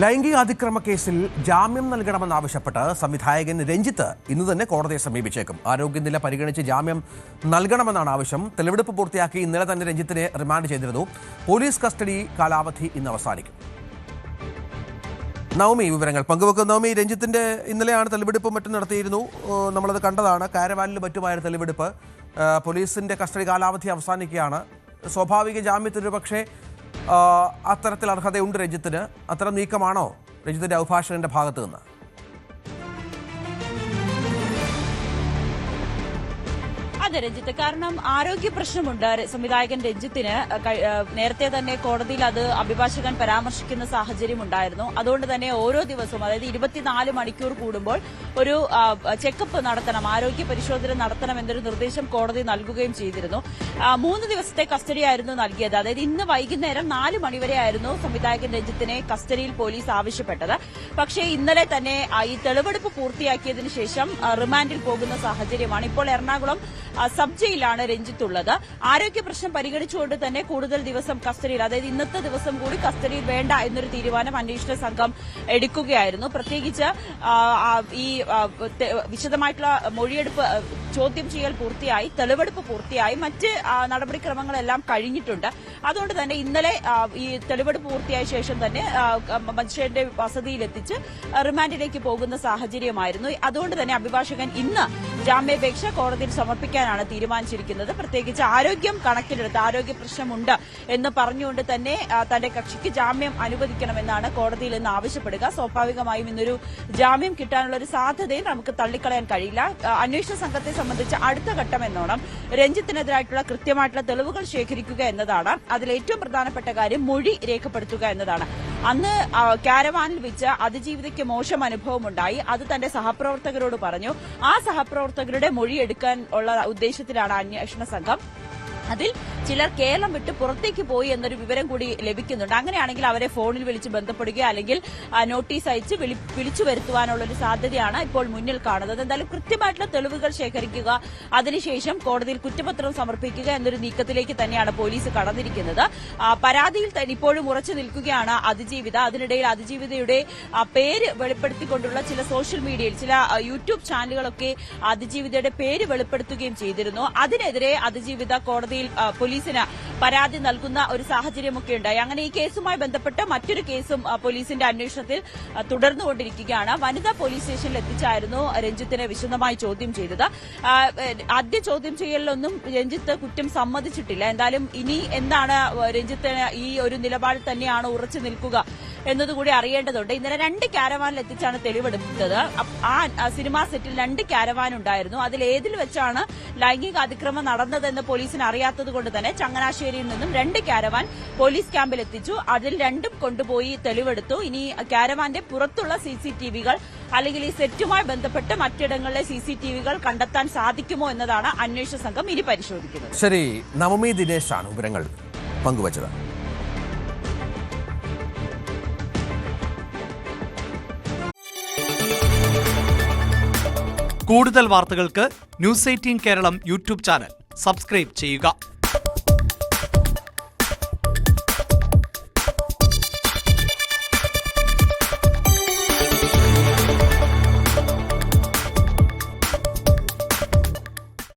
ലൈംഗിക അതിക്രമ കേസിൽ ജാമ്യം നൽകണമെന്നാവശ്യപ്പെട്ട് സംവിധായകൻ രഞ്ജിത്ത് ഇന്ന് തന്നെ കോടതിയെ സമീപിച്ചേക്കും. ആരോഗ്യനില പരിഗണിച്ച് ജാമ്യം നൽകണമെന്നാണ് ആവശ്യം. തെളിവെടുപ്പ് പൂർത്തിയാക്കി ഇന്നലെ തന്നെ രഞ്ജിത്തിനെ റിമാൻഡ് ചെയ്തിരുന്നു. പോലീസ് കസ്റ്റഡി കാലാവധി ഇന്ന് അവസാനിക്കും. നവമി വിവരങ്ങൾ പങ്കുവെക്കും. നവമി, രഞ്ജിത്തിന്റെ ഇന്നലെയാണ് തെളിവെടുപ്പ് മറ്റും നടത്തിയിരുന്നു. നമ്മളത് കണ്ടതാണ്. കാരവാനിൽ മറ്റുമായിരുന്നു തെളിവെടുപ്പ്. പോലീസിന്റെ കസ്റ്റഡി കാലാവധി അവസാനിക്കുകയാണ്. സ്വാഭാവിക ജാമ്യത്തിന് പക്ഷേ അത്തരത്തിൽ അർഹതയുണ്ട് രഞ്ജിത്തിന്. അത്തരം നീക്കമാണോ രഞ്ജിത്തിന്റെ അഭിഭാഷകന്റെ ഭാഗത്ത് നിന്ന്? അതെ രഞ്ജിത്ത്, കാരണം ആരോഗ്യ പ്രശ്നമുണ്ട് സംവിധായകൻ രഞ്ജിത്തിന്. നേരത്തെ തന്നെ കോടതിയിൽ അത് അഭിഭാഷകൻ പരാമർശിക്കുന്ന സാഹചര്യം ഉണ്ടായിരുന്നു. അതുകൊണ്ട് തന്നെ ഓരോ ദിവസവും, അതായത് 24 മണിക്കൂർ കൂടുമ്പോൾ ഒരു ചെക്കപ്പ് നടത്തണം, ആരോഗ്യ പരിശോധന നടത്തണം എന്നൊരു നിർദ്ദേശം കോടതി നൽകുകയും ചെയ്തിരുന്നു. 3 ദിവസത്തെ കസ്റ്റഡിയായിരുന്നു നൽകിയത്. അതായത് ഇന്ന് വൈകുന്നേരം 4 മണിവരെയായിരുന്നു സംവിധായകൻ രഞ്ജിത്തിനെ കസ്റ്റഡിയിൽ പോലീസ് ആവശ്യപ്പെട്ടത്. പക്ഷേ ഇന്നലെ തന്നെ ഈ തെളിവെടുപ്പ് പൂർത്തിയാക്കിയതിനു ശേഷം റിമാൻഡിൽ പോകുന്ന സാഹചര്യമാണ്. ഇപ്പോൾ എറണാകുളം സബ് ജയിലാണ് രഞ്ജിത്ത് ഉള്ളത്. ആരോഗ്യ പ്രശ്നം പരിഗണിച്ചുകൊണ്ട് തന്നെ കൂടുതൽ ദിവസം കസ്റ്റഡിയിൽ, അതായത് ഇന്നത്തെ ദിവസം കൂടി കസ്റ്റഡിയിൽ വേണ്ട എന്നൊരു തീരുമാനം അന്വേഷണ സംഘം എടുക്കുകയായിരുന്നു. പ്രത്യേകിച്ച് ഈ വിശദമായിട്ടുള്ള മൊഴിയെടുപ്പ്, ചോദ്യം ചെയ്യൽ പൂർത്തിയായി, തെളിവെടുപ്പ് പൂർത്തിയായി, മറ്റ് നടപടിക്രമങ്ങളെല്ലാം കഴിഞ്ഞിട്ടുണ്ട്. അതുകൊണ്ട് തന്നെ ഇന്നലെ ഈ തെളിവെടുപ്പ് പൂർത്തിയായ ശേഷം തന്നെ മജിസ്ട്രേറ്റിന്റെ വസതിയിലെത്തിച്ച് റിമാൻഡിലേക്ക് പോകുന്ന സാഹചര്യമായിരുന്നു. അതുകൊണ്ട് തന്നെ അഭിഭാഷകൻ ഇന്ന് ജാമ്യാപേക്ഷ കോടതിയിൽ സമർപ്പിക്കാനാണ് തീരുമാനിച്ചിരിക്കുന്നത്. പ്രത്യേകിച്ച് ആരോഗ്യം കണക്കിലെടുത്ത്, ആരോഗ്യ പ്രശ്നമുണ്ട് എന്ന് പറഞ്ഞുകൊണ്ട് തന്നെ തന്റെ കക്ഷിക്ക് ജാമ്യം അനുവദിക്കണമെന്നാണ് കോടതിയിൽ നിന്ന് ആവശ്യപ്പെടുക. സ്വാഭാവികമായും ഇന്നൊരു ജാമ്യം കിട്ടാനുള്ള ഒരു സാധ്യതയും നമുക്ക് തള്ളിക്കളയാൻ കഴിയില്ല. അന്വേഷണ സംഘത്തെ സംബന്ധിച്ച് അടുത്ത ഘട്ടം എന്നോണം രഞ്ജിത്തിനെതിരായിട്ടുള്ള കൃത്യമായിട്ടുള്ള തെളിവുകൾ ശേഖരിക്കുക എന്നതാണ്. അതിൽ ഏറ്റവും പ്രധാനപ്പെട്ട കാര്യം മൊഴി രേഖപ്പെടുത്തുക എന്നതാണ്. അന്ന് കാരവാനിൽ വെച്ച് അതിജീവിതയ്ക്ക് മോശം അനുഭവമുണ്ടായി. അത് തന്റെ സഹപ്രവർത്തകരോട് പറഞ്ഞു. ആ സഹപ്രവർത്തകരുടെ മൊഴി എടുക്കാൻ ഉള്ള ഉദ്ദേശത്തിലാണ് അന്വേഷണ സംഘം. അതിൽ ചിലർ കേരളം വിട്ട് പുറത്തേക്ക് പോയി എന്നൊരു വിവരം കൂടി ലഭിക്കുന്നുണ്ട്. അങ്ങനെയാണെങ്കിൽ അവരെ ഫോണിൽ വിളിച്ച് ബന്ധപ്പെടുകയോ അല്ലെങ്കിൽ നോട്ടീസ് അയച്ച് വിളിച്ചു വരുത്തുവാനുള്ള ഒരു സാധ്യതയാണ് ഇപ്പോൾ മുന്നിൽ കാണുന്നത്. എന്തായാലും കൃത്യമായിട്ടുള്ള തെളിവുകൾ ശേഖരിക്കുക, അതിനുശേഷം കോടതിയിൽ കുറ്റപത്രം സമർപ്പിക്കുക എന്നൊരു നീക്കത്തിലേക്ക് തന്നെയാണ് പോലീസ് കടന്നിരിക്കുന്നത്. പരാതിയിൽ തന്നെ ഇപ്പോഴും ഉറച്ചു നിൽക്കുകയാണ് അതിജീവിത. അതിനിടയിൽ അതിജീവിതയുടെ പേര് വെളിപ്പെടുത്തിക്കൊണ്ടുള്ള ചില സോഷ്യൽ മീഡിയയിൽ, ചില യൂട്യൂബ് ചാനലുകളൊക്കെ അതിജീവിതയുടെ പേര് വെളിപ്പെടുത്തുകയും ചെയ്തിരുന്നു. അതിനെതിരെ അതിജീവിത കോടതിയിൽ പോലീസിന് പരാതി നൽകുന്ന ഒരു സാഹചര്യമൊക്കെ ഉണ്ടായി. അങ്ങനെ ഈ കേസുമായി ബന്ധപ്പെട്ട് മറ്റൊരു കേസും പോലീസിന്റെ അന്വേഷണത്തിൽ തുടർന്നുകൊണ്ടിരിക്കുകയാണ്. വനിതാ പോലീസ് സ്റ്റേഷനിൽ എത്തിച്ചായിരുന്നു രഞ്ജിത്തിനെ വിശദമായി ചോദ്യം ചെയ്തത്. ആദ്യ ചോദ്യം ചെയ്യലിലൊന്നും രഞ്ജിത്ത് കുറ്റം സമ്മതിച്ചിട്ടില്ല. എന്തായാലും ഇനി എന്താണ് രഞ്ജിത്തിന് ഈ ഒരു നിലപാടിൽ തന്നെയാണ് ഉറച്ചു നിൽക്കുക എന്നതുകൂടി അറിയേണ്ടതുണ്ട്. ഇന്നലെ 2 കാരവാനിൽ എത്തിച്ചാണ് തെളിവെടുത്തത്. ആ സിനിമാ സെറ്റിൽ 2 കാരവാൻ ഉണ്ടായിരുന്നു. അതിൽ ഏതിൽ വെച്ചാണ് ലൈംഗിക അതിക്രമം നടന്നതെന്ന് പോലീസിന് അറിയാത്തതുകൊണ്ട് തന്നെ ചങ്ങനാശ്ശേരിയിൽ നിന്നും 2 കാരവാൻ പോലീസ് ക്യാമ്പിൽ എത്തിച്ചു. അതിൽ 2ഉം കൊണ്ടുപോയി തെളിവെടുത്തു. ഇനി കാരവാന്റെ പുറത്തുള്ള CCTV-കൾ അല്ലെങ്കിൽ ഈ സെറ്റുമായി ബന്ധപ്പെട്ട് മറ്റിടങ്ങളിലെ CCTV-കൾ കണ്ടെത്താൻ സാധിക്കുമോ എന്നതാണ് അന്വേഷണ സംഘം ഇനി പരിശോധിക്കുന്നത്. ശരി, നവമി ദിനേശാണ് വിവരങ്ങൾ പങ്കുവച്ചത്. കൂടുതൽ വാർത്തകൾക്ക് News 18 Keralam YouTube channel subscribe ചെയ്യുക.